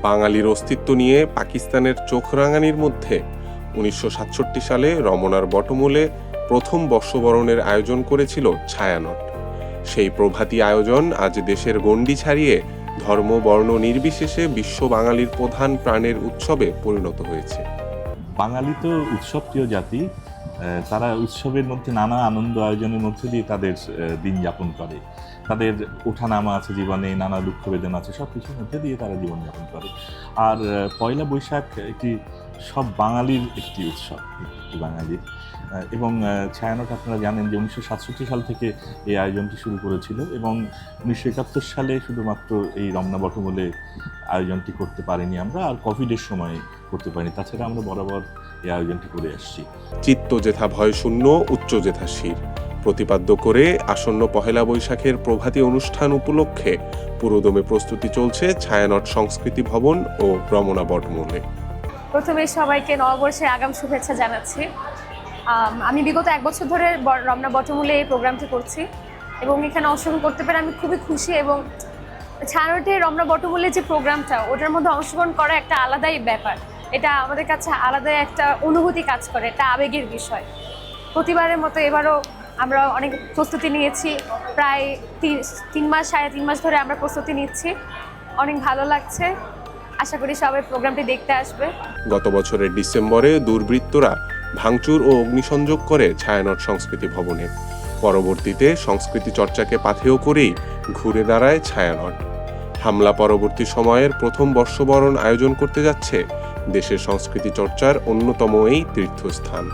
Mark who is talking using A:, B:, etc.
A: বাঙালির অস্তিত্ব নিয়ে পাকিস্তানের চোখ রাঙানির মধ্যে 1967 সালে রমনার বটমূলে প্রথম বর্ষবরণের আয়োজন করেছিল ছায়ানট। সেই প্রভাতী আয়োজন আজ দেশের গণ্ডি ছাড়িয়ে ধর্ম বর্ণ নির্বিশেষে বিশ্ব বাঙালির প্রধান প্রাণের উৎসবে পরিণত হয়েছে।
B: বাঙালি তো উৎসবপ্রিয় জাতি, তারা উৎসবের মধ্যে নানা আনন্দ আয়োজনের মধ্যে দিয়ে তাদের দিন যাপন করে। তাদের ওঠানামা আছে জীবনে, নানা দুঃখ বেদনা আছে, সব কিছুর মধ্যে দিয়ে তারা জীবনযাপন করে। আর পয়লা বৈশাখ একটি সব বাঙালির একটি উৎসব, একটি বাঙালির। এবং ছায়ানট আপনারা জানেন যে 1967 সাল থেকে এই আয়োজনটি শুরু করেছিল এবং 1971 সালে শুধুমাত্র এই রমনা বটমূলে আয়োজনটি করতে পারিনি আমরা, আর কোভিডের সময় করতে পারিনি। তাছাড়া আমরা বরাবর এই আয়োজনটি করে আসছি।
A: চিত্ত যেথা ভয় শূন্য, উচ্চ যেথা শির প্রতিপাদ্য করে আসন্ন পহেলা বৈশাখের প্রভাতী অনুষ্ঠান উপলক্ষে পুরোদমে প্রস্তুতি চলছে ছায়ানট সংস্কৃতি ভবন ও রমনা বটমূলে।
C: প্রথমে সবাইকে নববর্ষের আগাম শুভেচ্ছা জানাচ্ছি। আমি বিগত 1 বছর ধরে রমনা বটমূলে এই প্রোগ্রামটি করছি এবং এখানে অংশগ্রহণ করতে পেরে আমি খুবই খুশি। এবং ছায়ানটের রমনা বটমূলে যে প্রোগ্রামটা, ওটার মধ্যে অংশগ্রহণ করা একটা আলাদাই ব্যাপার। এটা আমাদের কাছে আলাদা একটা অনুভূতি কাজ করে, একটা আবেগের বিষয়। প্রতিবারের মতো এবারও আমরা অনেক প্রস্তুতি নিয়েছি, প্রায় 3 মাস 3.5 মাস ধরে আমরা প্রস্তুতি নিচ্ছি। অনেক ভালো লাগছে, আশা করি সবাই প্রোগ্রামটি দেখতে আসবে।
A: গত বছরের ডিসেম্বরে দুর্বৃত্তরা ভাঙচুর ও অগ্নিসংযোগ করে ছায়ানট সংস্কৃতি ভবনে। পরবর্তীতে সংস্কৃতি চর্চাকে পাথেয় করেই ঘুরে দাঁড়ায় ছায়ানট। হামলা পরবর্তী সময়ের প্রথম বর্ষবরণ আয়োজন করতে যাচ্ছে দেশের সংস্কৃতি চর্চার অন্যতম এই তীর্থস্থান।